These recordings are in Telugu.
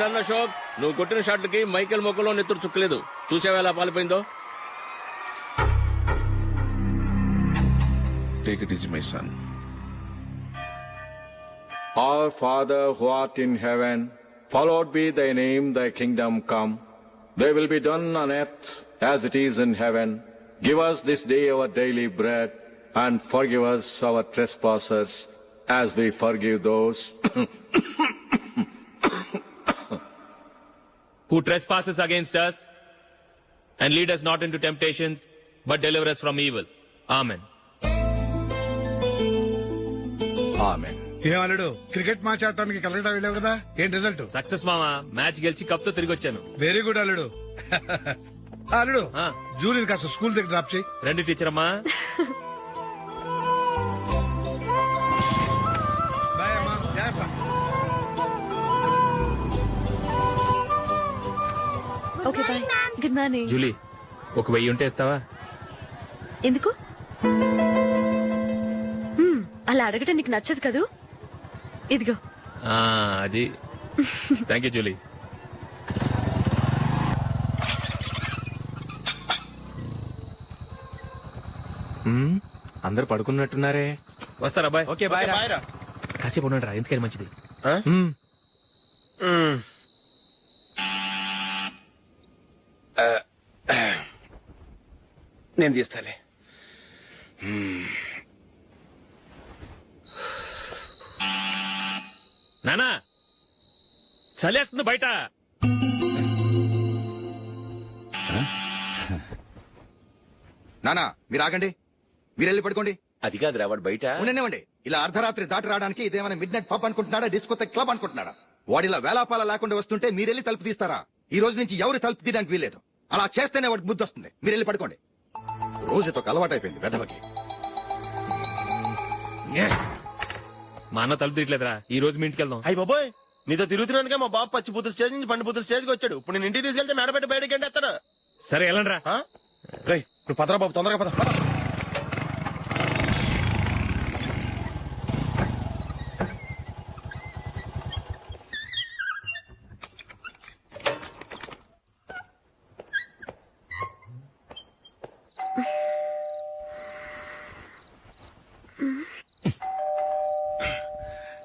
డన్ అశోక్, నువ్వు కొట్టిన షాట్లకి మైకేల్ మొక్కలో నెత్తురు చుక్కలేదు. చూసావా ఎలా పాలిపోయిందో. Take it easy, my son. Our Father who art in heaven, hallowed be thy name, thy kingdom come. Thy will be done on earth as it is in heaven. Give us this day our daily bread, and forgive us our trespasses, as we forgive those who trespasses against us, and lead us not into temptations, but deliver us from evil. Amen. Amen. ఏమన్నాడు? క్రికెట్ మ్యాచ్ ఆడటానికి కలకటా వెళ్ళావు కదా, ఏం రిజల్ట్? సక్సెస్ మామా, మ్యాచ్ గెలిచి కప్ తో తిరిగి వచ్చాను. వెరీ గుడ్ అల్లుడు. అల్లుడు, ఆ. జూలిని కాస్త స్కూల్ దగ్గర డ్రాప్ చేయి. రండి టీచర్ అమ్మా. బాయ్ అమ్మా, జాగ్రత్త. Okay bye. Good morning. Julie, ఒక 1000 ఉంటే ఇస్తావా? ఎందుకు? అలా అడగటం నీకు నచ్చదు కదూ. ఇదిగో. అది థ్యాంక్ యూ జూలీ. అందరు పడుకున్నట్టున్నారే. వస్తారా బాయ్? ఓకే బాయ్ రా. కాసేపు ఉండండి రా, ఎందుకని మంచిది. నేను తీస్తాలే. నానా, చలేస్తుంది బయట. నానా మీరు ఆగండి, మీరెళ్ళి పడుకోండి. అది కాదురా, వాడు బయట. ఉండనివ్వండి. ఇలా అర్ధరాత్రి దాటి రావడానికి ఇదేమైనా మిడ్ నైట్ పబ్ అనుకుంటున్నాడా, డిస్కోతే క్లబ్ అనుకుంటున్నాడా? వాడిలా వేలాపాల లేకుండా వస్తుంటే మీరెళ్ళి తలుపు తీస్తారా? ఈ రోజు నుంచి ఎవరు తలుపు తీయడానికి వీల్లేదు. అలా చేస్తేనే వాడికి బుద్ధి వస్తుంది. మీరెళ్ళి పడుకోండి. రోజుతో అలవాటైపోయింది వెధవకి. మా అన్న తలుపు తీయట్లేదురా, ఈ రోజు మీ ఇంటికి వెళ్దాం. అయ్యి బాబోయ్, నీతో తిరుగుతున్నందుకే మా బాబు పచ్చి బుద్ధుల స్టేజ్ నుంచి పండు బుద్ధుల స్టేజ్కి వచ్చాడు. ఇప్పుడు నేను ఇంటికి తీసుకెళ్తే మేడపెట్టి బయటకి ఎండేస్తాడు. సరే వెళ్ళండి రా. రేయ్, నువ్వు పదరా బాబు, తొందరగా పద.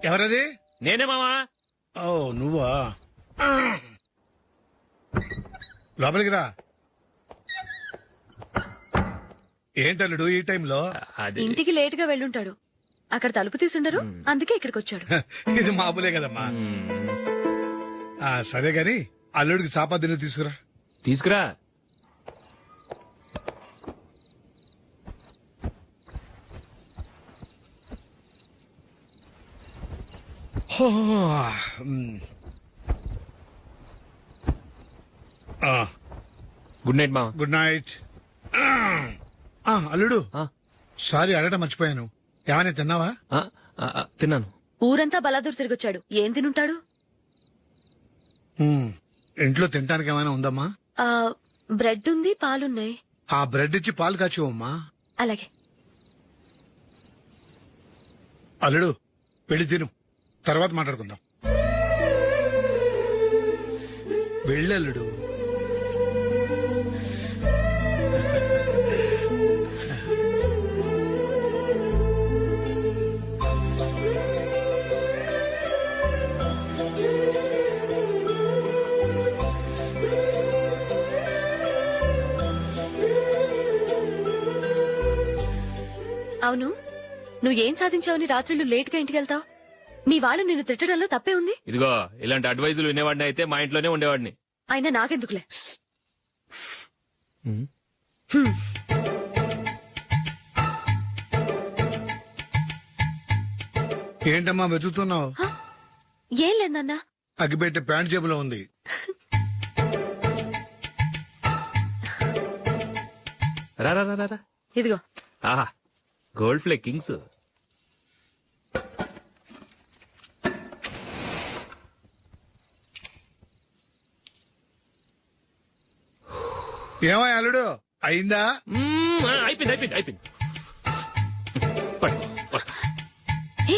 ఎవరది? నేనే మామా. ఓ నువ్వా? లోపలికి రా. ఏంటల్లుడు ఈ టైంలో? అది ఇంటికి లేట్ గా వెళ్ళుంటాడు. అక్కడ తలుపు తీసుండరు, అందుకే ఇక్కడికి వచ్చాడు. ఇది మామూలే కదమ్మా. సరే గాని అల్లుడికి చాపాదిని తీసుకురా. తీసుకురా. గుడ్ నైట్ మామా. Good night. అల్లుడు, సారీ అడగటం మర్చిపోయాను. ఏమైనా తిన్నావా? తిన్నాను. ఊరంతా బలాదూర్ తిరిగొచ్చాడు, ఏం తినుంటాడు? ఇంట్లో తినడానికి ఏమైనా ఉందమ్మా? బ్రెడ్ ఉంది, పాలున్నాయి. ఆ బ్రెడ్ ఇచ్చి పాలు కాచివమ్మా. అలాగే. అల్లుడు, వెళ్ళి తిను, తర్వాత మాట్లాడుకుందాం. వెళ్ళల్లుడు. అవును, నువ్వేం సాధించావని రాత్రులు లేట్ గా ఇంటికి వెళ్తావు? మీ వాళ్ళు నిన్ను తిట్టడంలో తప్పే ఉంది. ఇదిగో, ఇలాంటి అడ్వైజులు వినేవాడిని అయితే మా ఇంట్లోనే ఉండేవాడిని. అయినా నాకెందుకులే. ఏంటమ్మా వెతుకుతున్నావు? ఏం లేదన్నా. అగ్గిపెట్టే ప్యాంట్ జేబులో ఉంది. రా రా రా రా. ఇదిగో. ఆహా, గోల్డ్ ఫ్లే కింగ్స్. ఏమో అల్లుడు, అయిందా? అయిపోయింది అయిపోయింది అయిపోయింది. పట్టు, వస్తా. ఏ,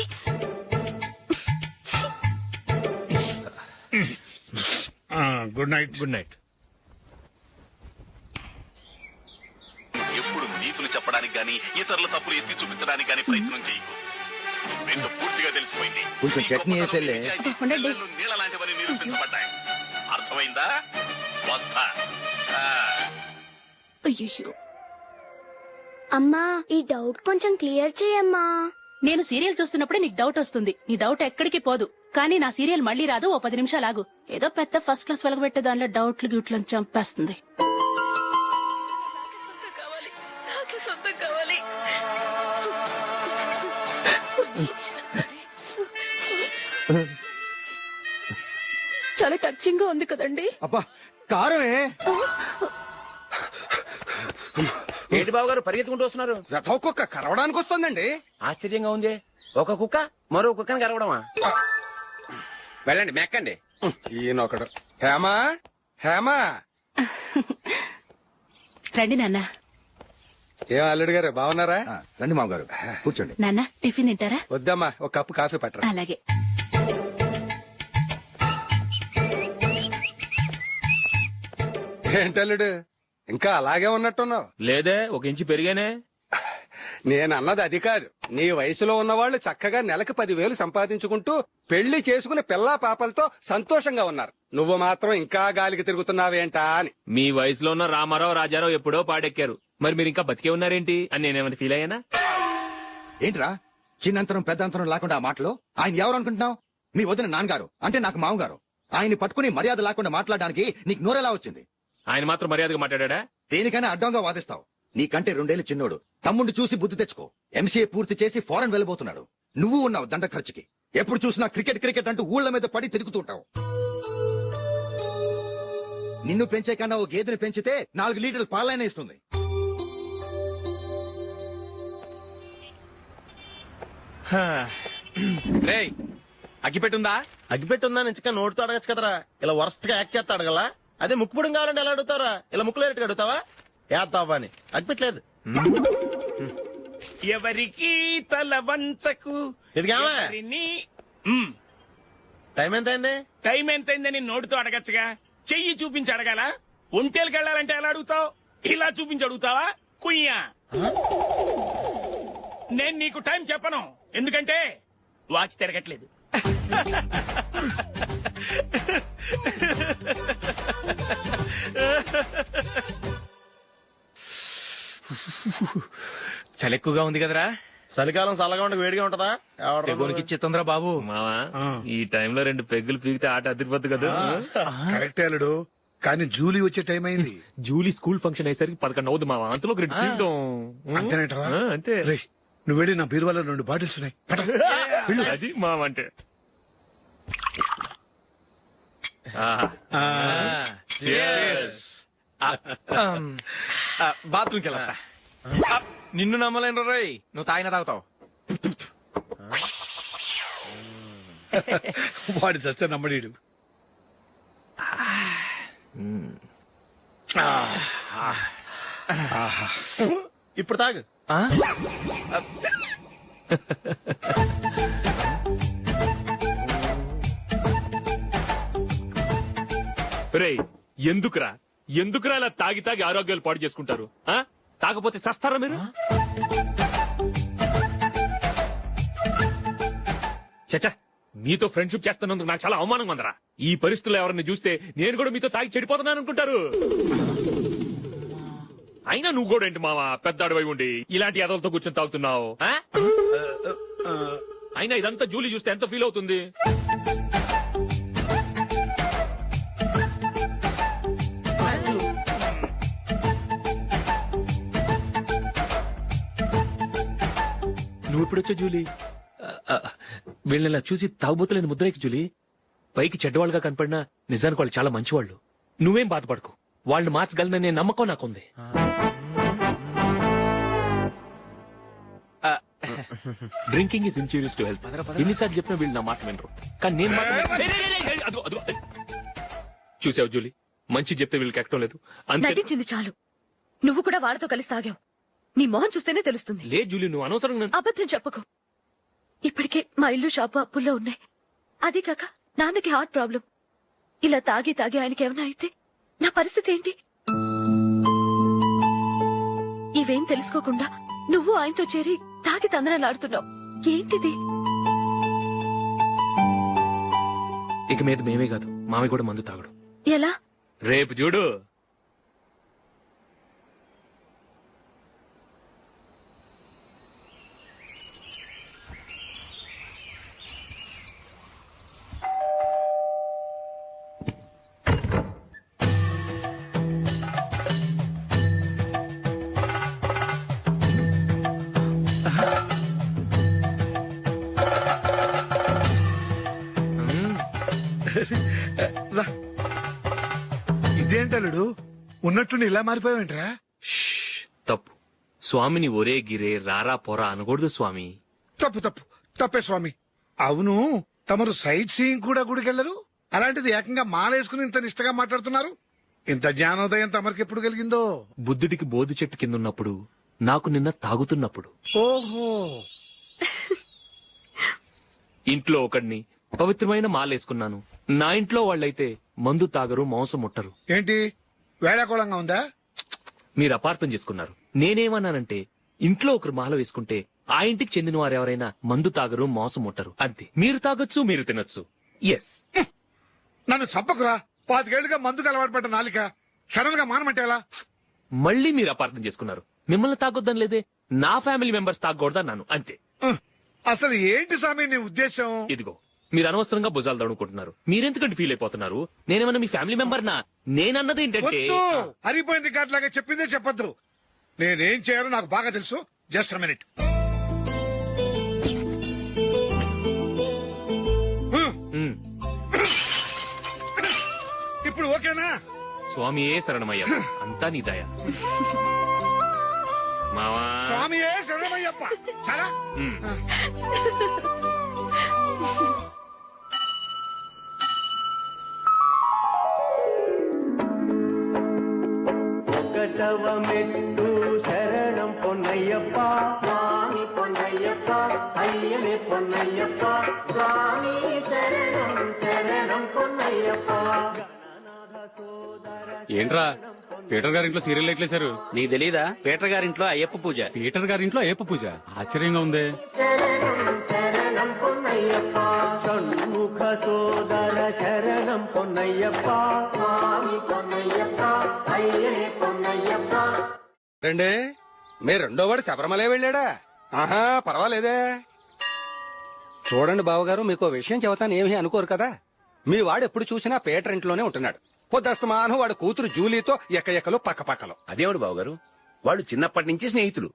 గుడ్ నైట్. Good night. ఎప్పుడు నీతులు చెప్పడానికి గాని ఇతరుల తప్పులు ఎత్తి చూపించడానికి గాని ప్రయత్నం చేయకు. రెండు పూర్తిగా తెలిసిపోయింది. కొంచెం చట్నీ వేసేలే. నీళ్ళ లాంటివని నిరూపించబడ్డాయి. అర్థమైందా? వస్తా. అయ్యో, అమ్మా ఈ డౌట్ కొంచెం క్లియర్ చేయమ్మా. నేను సీరియల్ చూస్తున్నప్పుడే నీకు డౌట్ వస్తుంది. నీ డౌట్ ఎక్కడికి పోదు. కానీ నా సీరియల్ మళ్ళీ రాదు. ఓ 10 నిమిషాలు ఆగు. ఏదో పెద్ద ఫస్ట్ క్లాస్ వెలగబెట్టే దానిలో డౌట్లు గ్యూట్లను చంపేస్తుంది. చాలా టచింగ్ గా ఉంది కదండి. అబ్బా కారమే. ఏంటి బాబు గారు పరిగెత్తుకుంటూ వస్తున్నారు? రథం కుక్క కరవడానికి వస్తుందండి. ఆశ్చర్యంగా ఉంది. ఒక కుక్క మరో కుక్కని కరవడమా? వెళ్ళండి మెక్కండి. ఈయనొకడు. హేమా హేమా. రండి నాన్న. ఏం అల్లుడు గారు బాగున్నారా? రండి మామగారు కూర్చోండి. నాన్న టిఫిన్ తింటారా? వద్దమ్మా, ఒక కప్పు కాఫీ పట్టరా. అలాగే. ఏంటల్లుడు ఇంకా అలాగే ఉన్నట్టున్నావు? లేదే, 1 ఇంచు పెరిగానే. నేను అన్నది అది కాదు. నీ వయసులో ఉన్నవాళ్ళు చక్కగా నెలకు 10,000 సంపాదించుకుంటూ పెళ్లి చేసుకుని పిల్లా పాపలతో సంతోషంగా ఉన్నారు. నువ్వు మాత్రం ఇంకా గాలికి తిరుగుతున్నావేంటా అని. మీ వయసులో ఉన్న రామారావు రాజారావు ఎప్పుడో పాడెక్కారు. మరి మీరు ఇంకా బతికే ఉన్నారేంటి అని నేనేమైనా ఫీల్ అయ్యానా? ఏంట్రా చిన్నంతరం పెద్దంతరం లేకుండా ఆ మాటలో ఆయన ఎవరు అనుకుంటున్నావు? మీ వదిన నాన్నగారు అంటే నాకు మామగారు. ఆయన్ని పట్టుకుని మర్యాద లేకుండా మాట్లాడడానికి నీకు నోరెలా వచ్చింది? ఆయన మాత్రం మర్యాదగా మాట్లాడా? దేనికైనా అడ్డంగా వాదిస్తావు. నీకంటే 2 ఏళ్లు చిన్నోడు. తమ్ముడు చూసి బుద్ధి తెచ్చుకో. ఎంసీఏ పూర్తి చేసి ఫారెన్ వెళ్ళబోతున్నాడు. నువ్వు ఉన్నావు దండ ఖర్చుకి. ఎప్పుడు చూసినా క్రికెట్ క్రికెట్ అంటూ ఊళ్ళ మీద పడి తిరుగుతుంటావు. నిన్ను పెంచే కన్నా ఓ గేదెని పెంచితే 4 లీటర్లు పాలైనా ఇస్తుంది. రేయ్ అగ్గిపెట్టుందా? అగ్గిపెట్టుందా నుంచి నోటితో అడగచ్చు కదరా. ఇలా వరస్ట్ గా యాక్ట్ చేస్తా అడగలా. అదే ముక్కుపుడు కావాలంటే ఎలా అడుగుతారా? ఇలా ముక్కులేటట్టు అడుగుతావా? ఏత్తావా అని. అగ్గిపెట్టలేదు. ఎవరికి తల వంచకు. ఇదిగామా టైం ఎంత అయింది? టైం ఎంతైందని నోటితో అడగచ్చుగా. చెయ్యి చూపించి అడగాల. ఒంటేలకు వెళ్ళాలంటే ఎలా అడుగుతావు? ఇలా చూపించి అడుగుతావా? కుయ్యా. నేను నీకు టైం చెప్పను. ఎందుకంటే వాచ్ తిరగట్లేదు. చలి ఎక్కువగా ఉంది కదరా? చలికాలం చల్లగా ఉంటే వేడిగా ఉంటదా? తెగోనికి ఇచ్చేతుందిరా బాబు. మావా, ఈ టైంలో 2 పెగ్గులు పీకితే ఆట అదిరిపోద్దు కదా. కరెక్టే అల్లుడు. కానీ జూలీ వచ్చే టైం అయింది. జూలీ స్కూల్ ఫంక్షన్ అయ్యేసరికి 11 అవుతుంది మావా. అంతలో 2 పీకుతాం. అంతేనేటవా? అంతే. రేయ్, నువ్వు వెళ్ళి నా బీరువాలో 2 బాటిల్స్ ఉన్నాయి. పద. వెళ్ళు. అది మావ అంటే. బాత్రూమ్కి వెళ్ళా. నిన్ను నమ్మలేను రోయ్. నువ్వు తాగినా తాగుతావు. వాడి చస్తే నమ్మడీడు. ఇప్పుడు తాగు. రేయ్, ఎందుకురా ఇలా తాగి తాగి ఆరోగ్యాలు పాడు చేసుకుంటారు? తాగపోతే చస్తారా మీరు? చచ్చా, మీతో ఫ్రెండ్షిప్ చేస్తున్నందుకు నాకు చాలా అవమానంగా ఉందరా. ఈ పరిస్థితుల్లో ఎవరిని చూస్తే నేను కూడా మీతో తాగి చెడిపోతున్నాను అనుకుంటారు. అయినా నువ్వు కూడా ఏంటి మావా, పెద్ద అడవై ఉండి ఇలాంటి ఎదలతో కూర్చొని తాగుతున్నావు? అయినా ఇదంతా జూలీ చూస్తే ఎంత ఫీల్ అవుతుంది? నువ్వు ఎప్పుడొచ్చా జూలీ? వీళ్ళని చూసి తాగుబోతులేని ముద్రేకి జూలీ. పైకి చెడ్డవాళ్ళుగా కనపడినా నిజానికి వాళ్ళు చాలా మంచివాళ్ళు. నువ్వేం బాధపడకు, వాళ్ళని మార్చగలననే నమ్మకం నాకుంది. Drinking is injurious to health. ఎన్నిసార్లు చెప్పినా వీళ్ళు నా మాట వినరు. కానీ నేను మాత్రం చూసావు జూలీ, మంచి చెప్తే వీళ్ళకి ఎక్కడం లేదు. నటించింది చాలు. నువ్వు కూడా వాళ్ళతో కలిసి తాగావు. నీ మొహం చూస్తేనే తెలుస్తుంది. లే జూలీ, నువ్వు అనవసరంగా అబద్ధం చెప్పకు. ఇప్పటికే మా ఇల్లు షాపు అప్పుల్లో ఉన్నాయి. అదీ కాక నాన్నకి హార్ట్ ప్రాబ్లం. ఇలా తాగి తాగి ఆయనకి ఏమైనా అయితే నా పరిస్థితి ఏంటి? ఇవేం తెలుసుకోకుండా నువ్వు ఆయనతో చేరి తాగి తందనలాడుతున్నావు. ఏంటిది? ఇక మీద మేమే కాదు, మామి కూడా మందు తాగడు. ఎలా? రేపు చూడు. ఇదేంటలుడు ఉన్నట్టుండి ఇలా మారిపోయావేంట్రా? షష్, తప్పు. స్వామిని ఒరే గిరే రారా పోరా అనకూడదు స్వామి. తప్పు తప్పు తప్పే స్వామి. అవును, తమరు సైట్ సీయింగ్ కూడా గుడికెళ్లరు, అలాంటిది ఏకంగా మాలేసుకుని ఇంత నిష్టగా మాట్లాడుతున్నారు. ఇంత జ్ఞానోదయం తమరికి ఎప్పుడు కలిగిందో? బుద్ధుడికి బోధి చెట్టు కింద ఉన్నప్పుడు, నాకు నిన్న తాగుతున్నప్పుడు. ఓహో, ఇంట్లో ఒకడిని పవిత్రమైన మాలేసుకున్నాను. నా ఇంట్లో వాళ్ళైతే మందు తాగరు, మాంసం ముట్టరు. ఏంటి వేళాకోళంగా ఉందా? మీరు అపార్థం చేసుకున్నారు. నేనేమన్నానంటే ఇంట్లో ఒకరు మాల వేసుకుంటే ఆ ఇంటికి చెందిన వారు ఎవరైనా మందు తాగరు, మాంసం ముట్టరు, అంతే. మీరు తాగొచ్చు, మీరు తినొచ్చు. ఎస్. నన్ను చంపకురా. 5 ఏళ్లుగా మందుకు అలవాటు పడ్డ నాలిక సడన్ గా మానమంటే ఎలా? మళ్ళీ మీరు అపార్థం చేసుకున్నారు. మిమ్మల్ని తాగొద్దని లేదే, నా ఫ్యామిలీ మెంబర్స్ తాగకూడదన్నాను, అంతే. అసలు ఏంటి స్వామి నీ ఉద్దేశం? ఇదిగో, మీరు అనవసరంగా భుజాలు దడుకుంటున్నారు. మీరెందుకంటే ఫీల్ అయిపోతున్నారు? నేనేమన్నా మీ ఫ్యామిలీ మెంబర్ నా? నేనన్నది ఏంటంటే వద్దు, హరిపోయిన రికార్డ్ లాగా చెప్పిందే చెప్పొద్దు. నేనేం చేయాలో నాకు బాగా తెలుసు. Just a minute. ఇప్పుడు ఓకేనా? స్వామియే శరణమయ్య, అంతా నీ దయ. మావా స్వామియే శరణమయ్యప్ప. చాలా మెట్టు శరణం పొన్నయ్యప్ప, స్వామి పొన్నయ్యప్ప, అయ్యనే పొన్నయ్యప్ప, స్వామి శరణం శరణం పొన్నయ్యప్ప. ఏంట్రా పీటర్ గారింట్లో సీరియల్ ఎట్లేశారు? నీకు తెలీదా? పీటర్ గారింట్లో అయ్యప్ప పూజ. పీటర్ గారింట్లో అయ్యప్ప పూజ? ఆశ్చర్యంగా ఉంది. శరణం శరణం పొన్నయ్యప్ప, షణ్ముఖ సోదర శరణం పొన్నయ్యప్ప, స్వామి పొన్నయ్యప్ప, అయ్యనే పొన్నయ్యప్ప. రండి, మీరు రెండోవాడు శబరిమలే వెళ్ళాడా? ఆహా, పర్వాలేదే. చూడండి బావగారు, మీకు విషయం చెబుతాను, ఏమీ అనుకోరు కదా. మీ వాడు ఎప్పుడు చూసినా పీటర్ ఇంట్లోనే ఉంటున్నాడు. పొద్దస్తమానం వాడు కూతురు జూలీతో ఎక్కలు పక్కపక్కలు. అదేవాడు బావగారు, వాళ్ళు చిన్నప్పటి నుంచి స్నేహితులు.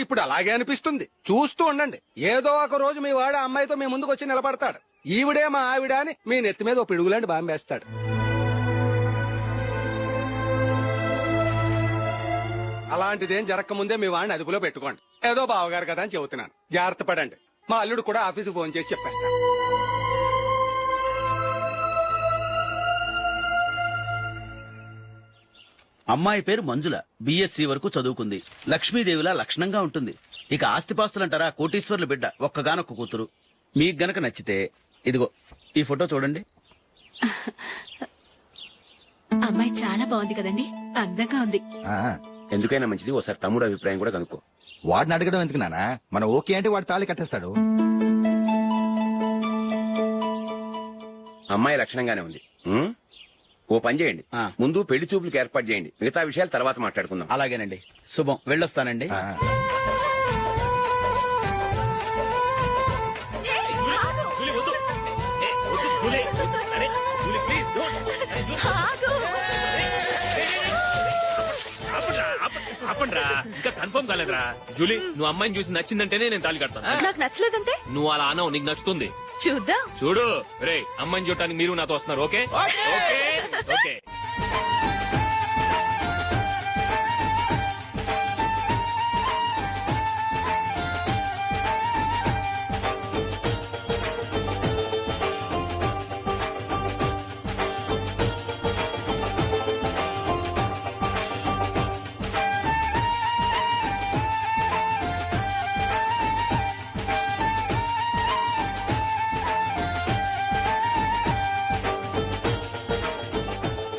ఇప్పుడు అలాగే అనిపిస్తుంది. చూస్తూ ఉండండి, ఏదో ఒక రోజు మీ వాడు అమ్మాయితో మీ ముందుకు వచ్చి నిలబడతాడు. ఈవిడే మా ఆవిడ అని మీ నెత్తి మీద ఓ పిడుగులాంటి బాంబేస్తాడు. అలాంటిదేం జరగకముందే మీ వాడిని అదుపులో పెట్టుకోండి. ఏదో బావగారు కదా అని చెబుతున్నాను, జాగ్రత్త పడండి. మా అల్లుడు కూడా ఆఫీసు ఫోన్ చేసి చెప్పేస్తాను. అమ్మాయి పేరు మంజుల, బిఎస్సి వరకు చదువుకుంది. లక్ష్మీదేవిలా లక్షణంగా ఉంటుంది. ఇక ఆస్తిపాస్తులంటారా, కోటీశ్వర్లు బిడ్డ, ఒక్కగానొక్క కూతురు. మీకు గనక నచ్చితే ఇదిగో ఈ ఫోటో చూడండి. అమ్మాయి చాలా బాగుంది కదండి, అందంగా ఉంది. ఎందుకైనా మంచిది ఓసారి తమ్ముడు అభిప్రాయం కూడా కనుక్కో. వాడిని అడగడం ఎందుకు నానా? మనం ఓకే అంటే వాడు తాళి కట్టేస్తాడు. అమ్మాయి లక్షణంగానే ఉంది. ఓ పని చేయండి, ముందు పెళ్లి చూపులకు ఏర్పాటు చేయండి, మిగతా విషయాలు తర్వాత మాట్లాడుకుందాం. అలాగేనండి. శుభం, వెళ్ళొస్తానండి. ఆపండ్రా, ఇంకా కన్ఫర్మ్ కాలేదురా. జూలీ, నువ్వు అమ్మాయిని చూసి నచ్చిందంటేనే నేను తాళి కడతాను. నాకు నచ్చలేదంటే? నువ్వు అలా అనవు, నీకు నచ్చుతుంది. చూద్దాం. చూడు రే, అమ్మాయిని చూడటానికి మీరు నాతో వస్తున్నారు. Okay okay okay.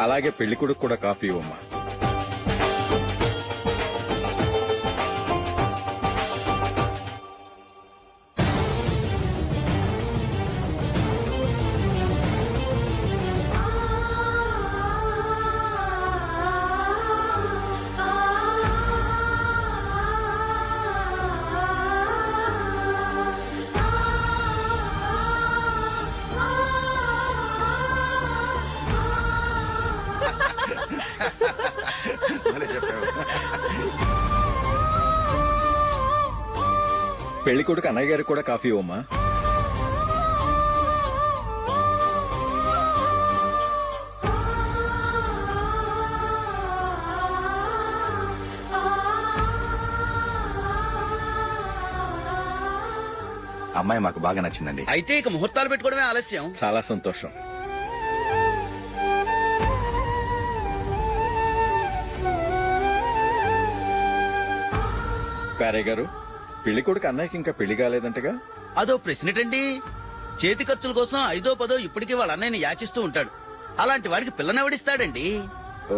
అలాగే పెళ్లి కొడుకు కూడా కాఫీ ఇవ్వమ్మా. పెళ్లి కొడుకు అన్నయ్య గారికి కూడా కాఫీ ఇవ్వమ్మా. అమ్మాయి మాకు బాగా నచ్చిందండి. అయితే ఇక ముహూర్తాలు పెట్టుకోవడమే ఆలస్యం. చాలా సంతోషం. ప్యారయ్య గారు, పెళ్లి కొడుకు అన్నయ్యకి ఇంకా పెళ్లి కాలేదంటగా? అదో ప్రశ్నటండి. చేతి ఖర్చుల కోసం 5దో 10దో ఇప్పటికీ వాళ్ళ అన్నయ్యని యాచిస్తూ ఉంటాడు. అలాంటి వాడికి పిల్లనెవడిస్తాడండి? ఓ,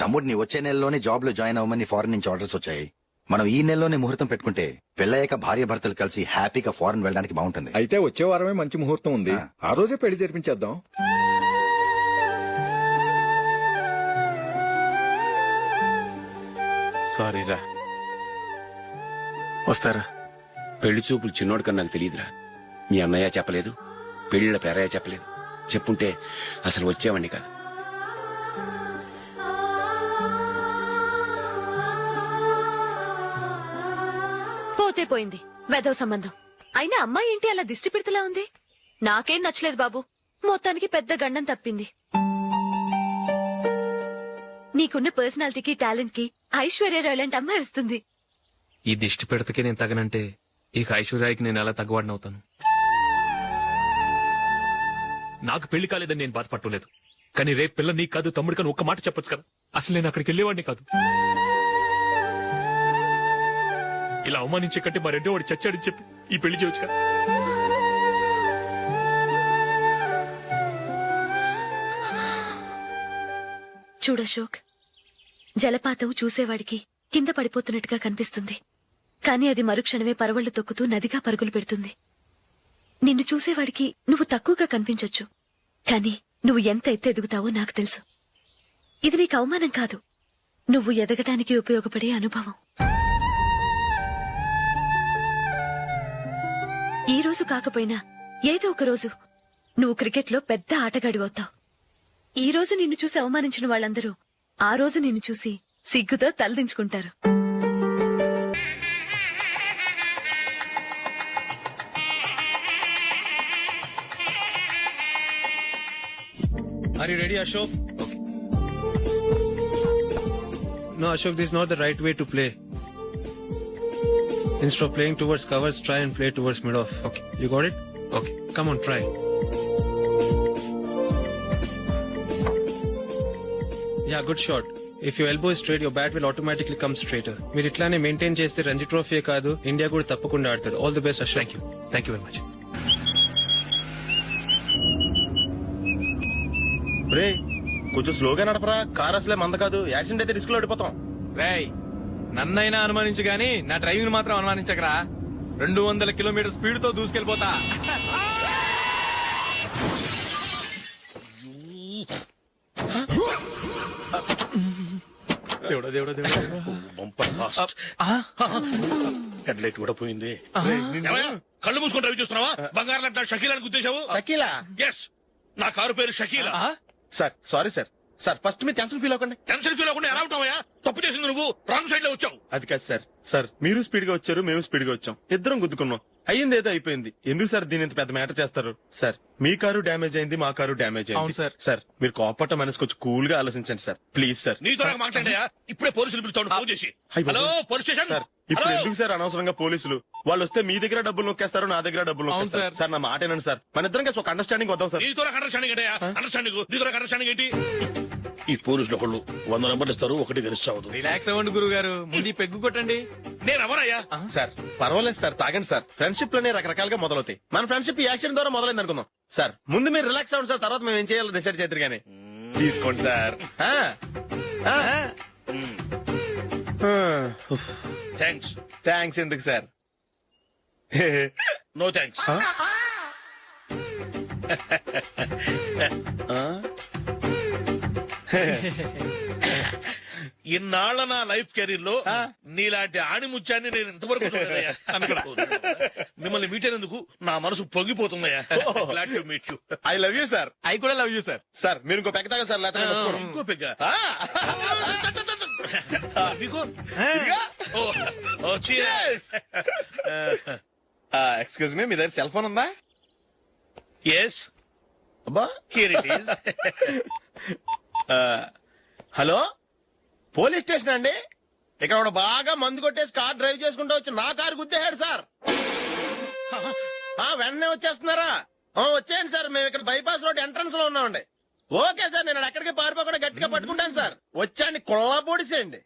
తమ్ముడిని వచ్చే నెలలోనే జాబ్ లో జాయిన్ అవ్వమని ఫారెన్ నుంచి ఆర్డర్స్ వచ్చాయి. మనం ఈ నెలలోనే ముహూర్తం పెట్టుకుంటే పెళ్ళయ్యాక భార్య భర్తలు కలిసి హ్యాపీగా ఫారెన్ వెళ్ళడానికి బాగుంటుంది. అయితే వచ్చే వారమే మంచి ముహూర్తం ఉంది. ఆ రోజే పెళ్లి జరిపించేద్దాం. సారీరా. వస్తారా? పెళ్లి చూపులు చిన్నోడు కన్నా నాకు తెలియదురా. మీ అన్నయ్య చెప్పలేదు, పెళ్లిళ్ళ పేరయ్య చెప్పలేదు. చెప్పుంటే అసలు వచ్చేవాడిని కాదు. పోతే పోయింది వెధవ సంబంధం. అయినా అమ్మాయి ఏంటి అలా దిష్టి పెడతలా ఉంది? నాకేం నచ్చలేదు బాబు. మొత్తానికి పెద్ద గండం తప్పింది. నీకున్న పర్సనాలిటీకి టాలెంట్ కి ఐశ్వర్యరాయ్ లాంటి అమ్మాయి వస్తుంది. ఈ దిష్టి పెడతకే నేను తగనంటే ఇక ఐశ్వర్యానికి నేను ఎలా తగ్గవాడినవుతాను? నాకు పెళ్లి కాలేదని నేను బాధపడలేదు. కానీ రేపు పిల్ల నీకు కాదు తమ్ముడు కానీ ఒక్క మాట చెప్పొచ్చు కదా. అసలు నేను అక్కడికి వెళ్ళేవాడిని కాదు. ఇలా అవమానించే కంటే మా రెండో వాడు చచ్చాడని చెప్పి ఈ పెళ్లి చేయొచ్చు కదా. చూడశోక్, జలపాతం చూసేవాడికి కింద పడిపోతున్నట్టుగా కనిపిస్తుంది. కానీ అది మరుక్షణమే పరవళ్లు తొక్కుతూ నదిగా పరుగులు పెడుతుంది. నిన్ను చూసేవాడికి నువ్వు తక్కువగా కనిపించొచ్చు, కానీ నువ్వు ఎంత ఎత్తు ఎదుగుతావో నాకు తెలుసు. ఇది నీకు అవమానం కాదు, నువ్వు ఎదగటానికి ఉపయోగపడే అనుభవం. ఈ రోజు కాకపోయినా ఏదో ఒక రోజు నువ్వు క్రికెట్లో పెద్ద ఆటగాడివవుతావు. ఈ రోజు నిన్ను చూసి అవమానించిన వాళ్ళందరూ ఆ రోజు నిన్ను చూసి సిగ్గుతో తలదించుకుంటారు. Are you ready, Ashok? Okay. No, Ashok, this is not the right way to play. Instead of playing towards covers, try and play towards mid-off. Okay. You got it? Okay. Come on, try. Yeah, good shot. If your elbow is straight, your bat will automatically come straighter. మీరు ఇట్లానే మెయింటైన్ చేస్తే రంజీ ట్రోఫీ కాదు ఇండియా కూడా తప్పకుండా ఆడతాడు. All the best Ashok. Thank you very much. రే కొంచెం స్లోగా నడపరా, కార్ అసలే మంద కాదు. యాక్సిడెంట్ అయితే రిస్క్ లో ఓడిపోతాం. రేయ్, నన్నైనా అనుమానించు గాని నా డ్రైవింగ్ మాత్రం అనుమానించకరా. 200 కిలోమీటర్ స్పీడ్ తో దూసుకెళ్ళిపోతా. దేవుడా దేవుడా దేవుడా, బంపర్ లాస్ట్. హెడ్ లైట్ కూడా పోయింది. కళ్ళు మూసుకొని డ్రైవ్ చేస్తున్నావా? బంగారం లాంటి షకీలాని గుర్తించావు? షకీలా? ఎస్, నా కారు పేరు Shakeela. Sir sorry sir. Sir first మీరు టెన్షన్ ఫీల్ అవ్వకండి. టెన్షన్ ఫీల్ అవ్వకుండా ఎలా ఉంటావా? తప్పు చేసింది నువ్వు, రాంగ్ సైడ్ లో వచ్చావు. అది కాదు సార్. సార్ మీరు స్పీడ్ గా వచ్చారు, మేము స్పీడ్ గా వచ్చాం, ఇద్దరం గుద్దుకున్నాం. అయ్యింది ఏదో అయిపోయింది. ఎందుకు సార్ దీని ఇంత పెద్ద మ్యాటర్ చేస్తారు? సార్ మీ కారు డ్యామేజ్ అయింది, మా కారు డ్యామేజ్ అయింది. సార్ సార్ మీరు కోపట్ట మనసు కొంచెం కూల్ గా ఆలోచించండి సార్, ప్లీజ్ సార్. నీతో మాట్లాడాయా? ఇప్పుడే పోలీసులు పిలుస్తాను, ఫోన్ చేసి. Hello police station. సార్ ఇప్పుడు ఎందుకు సార్ అనవసరంగా పోలీసులు? వాళ్ళు వస్తే మీ దగ్గర డబ్బులు నొక్కేస్తారు, నా దగ్గర డబ్బులు నొక్కేస్తారు. సార్ నా మాట ఏనండి సార్, మన ఇద్దరం కలిసి ఒక అండర్స్టాండింగ్ వద్దాం సార్. నీతో అండర్స్టాండింగ్ ఏంటి? అండర్స్టాండింగ్ నీతో అండర్స్టాండింగ్ ఏంటి? ఈ పోలీసులు ఒకళ్ళు 100 నెంబర్లు ఇస్తారు, ఒకటి గెలుస్తావు. రిలాక్స్ అవ్వండి గురువు గారు, ముందు పెగ్గు కొట్టండి. నేను ఎవరయ్యా? సార్ పర్వాలేదు సార్, తాగండి సార్. ఫ్రెండ్షిప్ లోనే రకరకాలుగా మొదలవుతాయి. మన ఫ్రెండ్షిప్ ఈ యాక్సిడెంట్ ద్వారా మొదలైంది అనుకుందాం. సార్ ముందు మీరు రిలాక్స్ అవ్వండి సార్, తర్వాత మేము ఏం చేయాలో డిసైడ్ చేద్దరు కానీ. తీసుకోండి సార్. థ్యాంక్స్. థ్యాంక్స్ ఎందుకు సార్? No thanks. ఇన్నాళ్ల నా లైఫ్ కెరీర్ లో నీలాంటి ఆణిముత్యాన్ని నేను ఇంతవరకు చూడలేదయ్యా. మిమ్మల్ని మీట్ అయినందుకు నా మనసు పొంగిపోతుందయ్యా. Glad to meet you. I love you sir. I కూడా లవ్ యూ సార్. సార్ మీరు ఇంకో పెక్క తాగండి సార్, లేకపోతే ఇంకో పెగ్గ. మీకు ఎక్స్క్యూజ్ మీ, మీ దగ్గర సెల్ ఫోన్ ఉందా? ఎస్, అబ్బా here it is. Hello, police station అండి. ఇక్కడ ఒకడు బాగా మందు కొట్టేసి కార్ డ్రైవ్ చేసుకుంటూ వచ్చి నా కారు గుద్దేశాడు సార్. వెంటనే వచ్చేస్తున్నారా? వచ్చేయండి సార్, మేము ఇక్కడ బైపాస్ రోడ్ ఎంట్రన్స్ లో ఉన్నామండి. ఓకే సార్, నేను ఎక్కడికి పారిపోకుండా గట్టిగా పట్టుకుంటాను సార్. వచ్చాండి, కుళ్ళా పొడిసేయండి.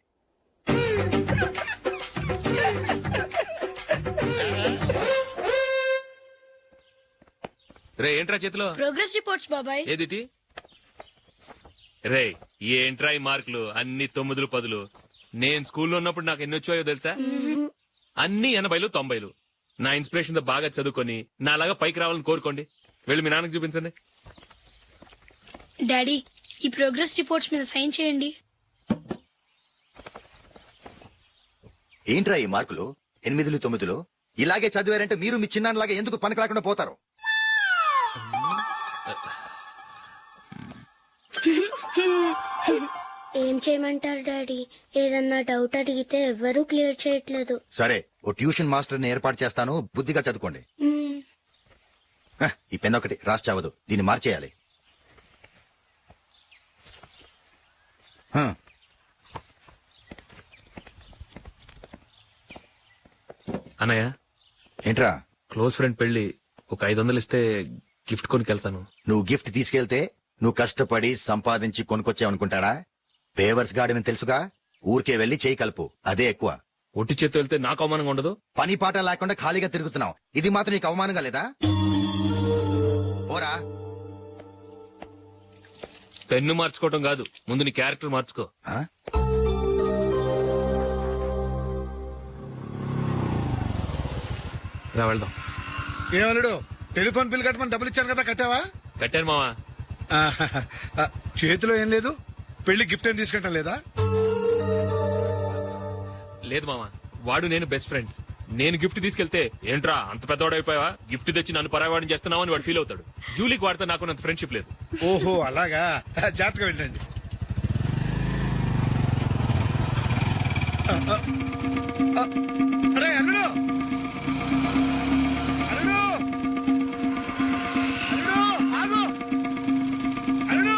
రే ఏంట్రా చేతిలో? ప్రోగ్రెస్ రిపోర్ట్స్ బాబాయ్. ఏదిటి? రే ఏంట్రా ఈ మార్కులు అన్ని 9, 10? నేను స్కూల్లో ఉన్నప్పుడు నాకు ఎన్ని వచ్చాయో తెలుసా? అన్ని 80, 90. నా ఇన్స్పిరేషన్ తో బాగా చదువుకొని నాలాగా పైకి రావాలని కోరుకోండి. వెళ్ళి మీ నాన్నకి చూపించండి. డాడీ, ఈ ప్రోగ్రెస్ రిపోర్ట్స్ మీద సైన్ చేయండి. ఏంట్రా ఈ మార్కులు 8, 9? ఇలాగే చదివారంటే మీరు మీ చిన్నాన్నలాగా ఎందుకు పనికి రాకుండా పోతారు? ఏం చేయమంటారు డాడీ? ఏదన్నా డౌట్ అడిగితే ఎవ్వరూ క్లియర్ చేయట్లేదు. సరే, ఓ ట్యూషన్ మాస్టర్ ని ఏర్పాటు చేస్తాను, బుద్ధిగా చదువుకోండి. ఈ పెన్ ఒకటి రాసి చావదు, దీన్ని మార్చేయాలి. అన్నయ్య, ఏంట్రా? క్లోజ్ ఫ్రెండ్ పెళ్లి, ఒక 500 ఇస్తే గిఫ్ట్ కొనికెళ్తాను. నువ్వు గిఫ్ట్ తీసుకెళ్తే నువ్వు కష్టపడి సంపాదించి కొనుక్కొచ్చావనుకుంటాడా? పేవర్స్ గార్డెన్ తెలుసుగా, ఊరికే వెళ్లి చేయి కలుపు, అదే ఎక్కువ. ఒట్టి చేత్తో వెళ్తే నాకు అవమానంగా ఉండదు? పని పాట లేకుండా ఖాళీగా తిరుగుతున్నావు, ఇది మాత్రం నీకు అవమానంగా లేదా? పోరా. పెన్ను మార్చుకోవటం కాదు, ముందు నీ క్యారెక్టర్ మార్చుకో. రా వెళ్దాం. ఏమన్నాడు? టెలిఫోన్ బిల్ కట్టమని డబ్బులు ఇచ్చాను కదా, కట్టావా? కట్టాను మావా. చేతిలో ఏం లేదు, పెళ్లి గిఫ్ట్ ఏం తీసుకుంటాం లేదా? లేదు మావా, వాడు నేను బెస్ట్ ఫ్రెండ్స్. నేను గిఫ్ట్ తీసుకెళ్తే ఏంట్రా అంత పెద్దవాడైపోయావా, గిఫ్ట్ తెచ్చి నన్ను పరాయవాడిని చేస్తున్నావు అని వాడు ఫీల్ అవుతాడు. జూలీకి వాడితే నాకు అంత ఫ్రెండ్షిప్ లేదు. ఓహో అలాగా, జాగ్రత్తగా వెళ్ళండి. అరే అల్లుడు, అల్లుడు, అల్లుడు, ఆగు, అల్లుడు,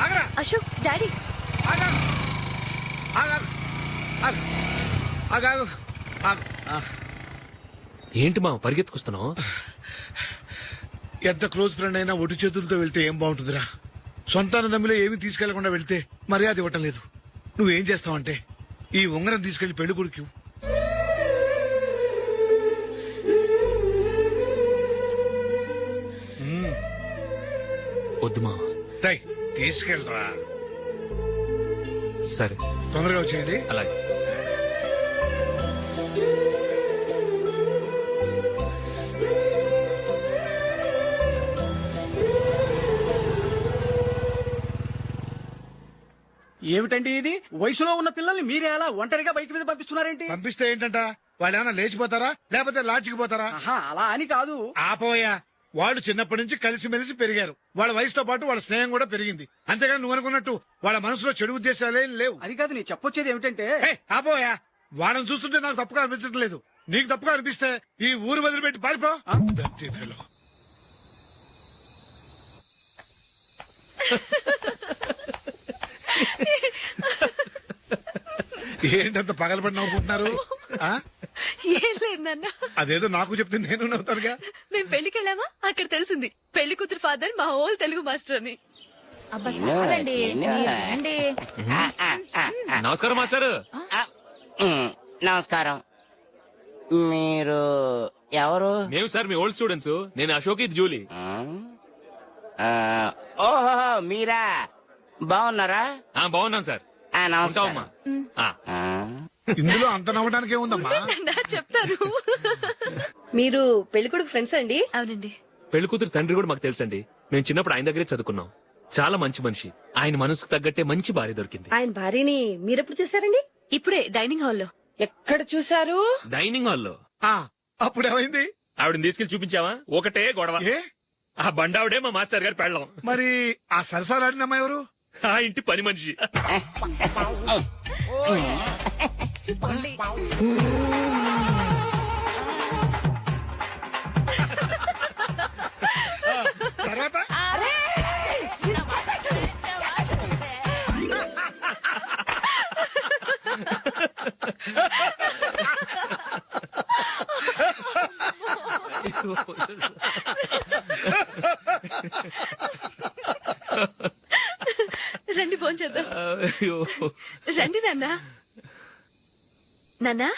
ఆగరా. అశోక్, డాడీ, ఆగా, ఆగా, ఆగా, ఆగాగు. ఏంటి మా పరిగెత్తుకొస్తున్నావు? ఎంత క్లోజ్ ఫ్రెండ్ అయినా ఒటి చేతులతో వెళ్తే ఏం బాగుంటుందిరా? సొంతాన నమ్మిలో ఏమీ తీసుకెళ్లకుండా వెళ్తే మర్యాద ఇవ్వటం లేదు. నువ్వేం చేస్తావంటే ఈ ఉంగరం తీసుకెళ్లి పెళ్లి కొడుకు. వద్దు మా. తీసుకెళ్ళరా. సరే, తొందరగా వచ్చేయండి. అలాగే. ఏమిటండి ఇది? వయసులో ఉన్న పిల్లల్ని మీరే అలా ఒంటరిగా బయట మీద పంపిస్తున్నారేంటి? పంపిస్తే ఏంటంట, వాళ్ళు ఏమైనా లేచిపోతారా లేకపోతే లాడ్జికి పోతారా? అలా అని కాదు. ఆపోయా, వాళ్ళు చిన్నప్పటి నుంచి కలిసిమెలిసి పెరిగారు. వాళ్ళ వయసుతో పాటు వాళ్ళ స్నేహం కూడా పెరిగింది. అంతేగాని నువ్వు అనుకున్నట్టు వాళ్ళ మనసులో చెడు ఉద్దేశాలేం లేవు. అది కాదు, నేను చెప్పొచ్చేది ఏమిటంటే, ఆపోయా, వాళ్ళని చూస్తుంటే నాకు తప్పుగా అనిపించడం లేదు. నీకు తప్పుగా అనిపిస్తే ఈ ఊరు వదిలిపెట్టి పారిపో. ఏంటంత పగలబడి నవ్వుకుంటున్నారు? ఏం లేదు నాన్న. అదేదో నాకు చెప్తే నేను నవ్వుతానుగా. మేము పెళ్లికి వెళ్ళామా, అక్కడ తెలిసింది పెళ్లి కూతురు ఫాదర్ మా హోల్ తెలుగు మాస్టర్ అని. నమస్కారం మాస్టర్. నమస్కారం. మీరు ఎవరు? మేము సార్ మీ ఓల్డ్ స్టూడెంట్స్. నేను అశోక్, ఇది జూలీ. ఓహో మీరా, బాగున్నారా? బాగున్నాం సార్. నమస్కారం. ఇందులో అంత నవ్వడానికి ఏముందమ్మా? చెప్తాను. మీరు పెళ్లికొడుకు ఫ్రెండ్స్ అండి? అవునండి. పెళ్లి కూతురు తండ్రి కూడా మాకు తెలుసండి. మేము చిన్నప్పుడు ఆయన దగ్గరే చదువుకున్నాం. చాలా మంచి మనిషి. ఆయన మనసుకు తగ్గట్టే మంచి భార్య దొరికింది. ఆయన భార్యని మీరెప్పుడు చూసారండి? ఇప్పుడే డైనింగ్ హాల్లో. ఎక్కడ చూసారు? డైనింగ్ హాల్లో. అప్పుడు ఏమైంది? ఆవిడని తీసుకెళ్లి చూపించావా? ఒకటే గొడవ. ఆ బండావిడే మా మాస్టర్ గారు పెళ్ళం. మరి ఆ సరసాలాడినమ్మా ఎవరు? ఆ ఇంటి పని మనిషి. తర్వాత రండి ఫోన్ చేద్దాం. రండి నాన్న. నాన్నా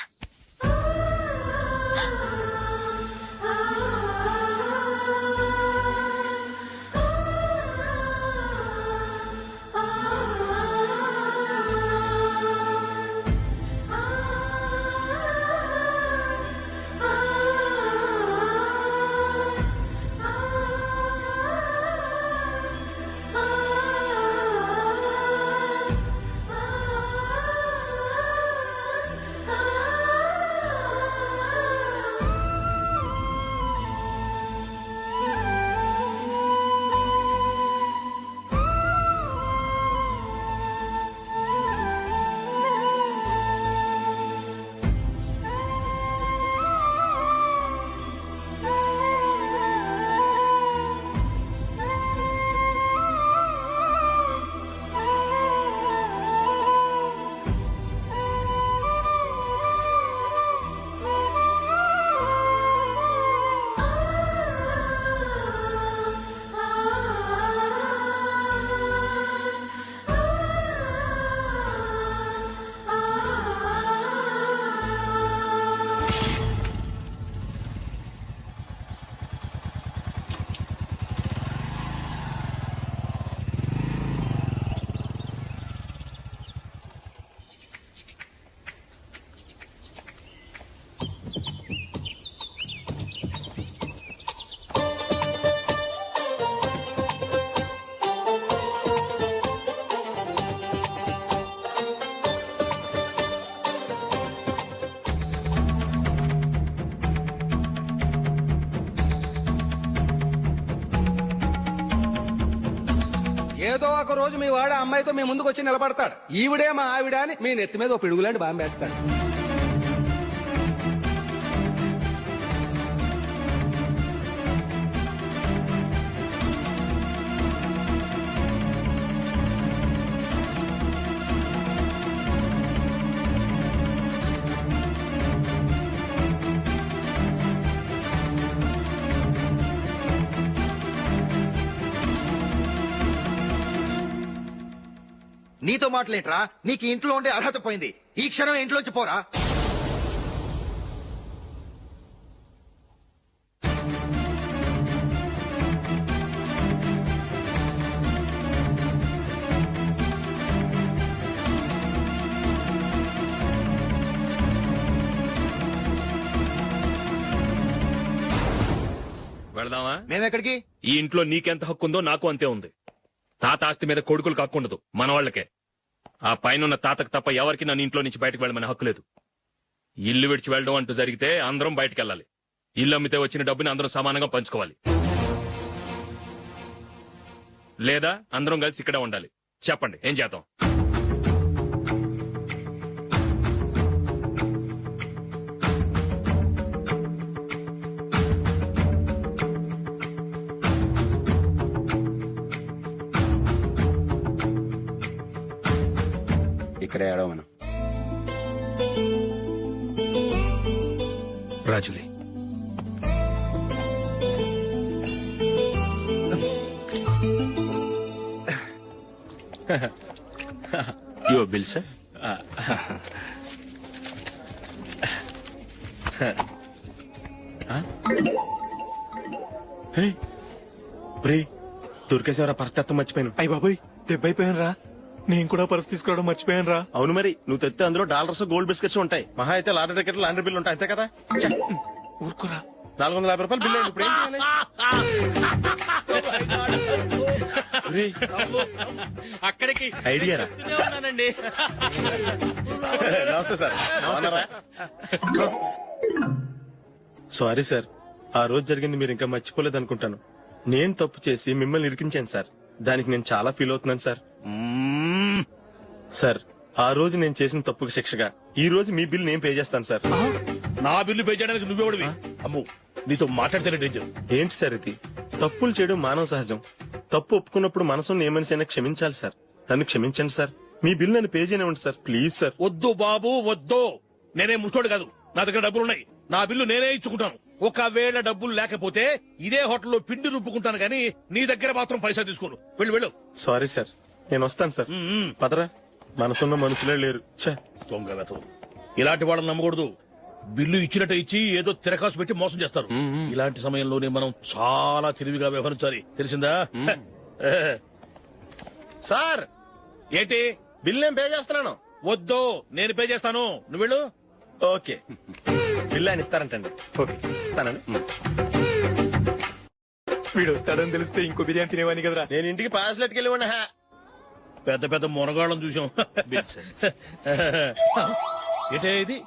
ఏదో ఒక రోజు మీ వాడు అమ్మాయితో మీ ముందుకు వచ్చి నిలబడతాడు. ఈవిడే మా ఆవిడ అని మీ నెత్తి మీద ఒక పిడుగులాంటి బాంబేస్తాడు. నీతో మాటలేంట్రా? నీకు ఇంట్లో ఉండే అర్హత పోయింది. ఈ క్షణం ఇంట్లోంచి పోరా. వెళదామా? మేమెక్కడికి? ఈ ఇంట్లో నీకెంత హక్కు ఉందో నాకు అంతే ఉంది. తాత ఆస్తి మీద కొడుకులు కాకుండదు, మన వాళ్ళకే. ఆ పైన తాతకు తప్ప ఎవరికి నన్ను ఇంట్లో నుంచి బయటకు వెళ్ళమని హక్కు లేదు. ఇల్లు విడిచి వెళ్ళడం అంటూ జరిగితే అందరం బయటకు వెళ్ళాలి. ఇల్లు అమ్మితే వచ్చిన డబ్బుని అందరం సమానంగా పంచుకోవాలి. లేదా అందరం కలిసి ఇక్కడే ఉండాలి. చెప్పండి, ఏం చేద్దాం? ఇక్కడే ఏడవను. రాజులే, యువర్ బిల్ సార్. దొరికేసేవరా పరిస్థితి మర్చిపోయాను. అయ్య బాబాయ్ దెబ్బైపోయాను రా. నేను కూడా పర్స్ తీసుకురావడం మర్చిపోయాను రా. అవును మరి నువ్వు తెస్తే అందులో డాలర్స్ గోల్డ్ బిస్కెట్స్ ఉంటాయి. మహా అయితే లాటరీ టికెట్ లాండ్రీ బిల్లు ఉంటాయి, అంతే కదా. ఊరుకురా. 450 రూపాయలు బిల్లు అయింది. ఇప్పుడు ఏం చేయాలి? అక్కడికి ఐడియా రా. ఉన్నానండి. నమస్తే సార్. సారీ సార్, ఆ రోజు జరిగింది మీరు ఇంకా మర్చిపోలేదు అనుకుంటాను. నేను తప్పు చేసి మిమ్మల్ని ఇరికించాను సార్. దానికి నేను చాలా ఫీల్ అవుతున్నాను సార్. సార్, ఆ రోజు నేను చేసిన తప్పుకి శిక్షగా ఈ రోజు మీ బిల్ నేను పే చేస్తాను సార్. నా బిల్లు పే చేయడానికి నువ్వెవడివి? అమ్ము, నీతో మాట్లాడితేనే డేంజర్. ఏంటి సార్ ఇది? తప్పులు చేయడం మానవ సహజం. తప్పు ఒప్పుకున్నప్పుడు మనసును ఏ మనిషి అయినా క్షమించాలి సార్. నన్ను క్షమించండి సార్. మీ బిల్ నన్ను పే చేయనివ్వండి సార్, ప్లీజ్ సార్. వద్దు బాబు వద్దు. నేనే ముష్టోడు కాదు, నా దగ్గర డబ్బులున్నాయి. నా బిల్లు నేనే ఇచ్చుకుంటాను. ఒకవేళ డబ్బులు లేకపోతే ఇదే హోటల్లో పిండి రుబ్బుకుంటాను గానీ నీ దగ్గర మాత్రం పైసా తీసుకోను. వెళ్ళు వెళ్ళు. సారీ సార్, నేను వస్తాను సార్. పదరా, మనసున్న మనుషులే లేరు. దొంగ వెతవు. ఇలాంటి వాళ్ళని నమ్మకూడదు. బిల్లు ఇచ్చినట్టు ఇచ్చి ఏదో తిరకాసు పెట్టి మోసం చేస్తారు. ఇలాంటి సమయంలోనే మనం చాలా తెలివిగా వ్యవహరించాలి, తెలిసిందా? సార్, ఏంటి? బిల్ నేను పే చేస్తున్నాను. వద్దు, నేను పే చేస్తాను. నువ్వు వెళ్ళు. ఓకే, బిల్ ఆయన ఇస్తారంటండి. ఓకే, ఇస్తానండి. వీడు వస్తాడని తెలిస్తే ఇంకో బిర్యానీ తినేవాని కదరా. నేను ఇంటికి పాస్లెట్కి వెళ్ళి ఉన్నా. పెద్ద పెద్ద మునగాళ్ళం చూసాం. ఏంటే ఇది?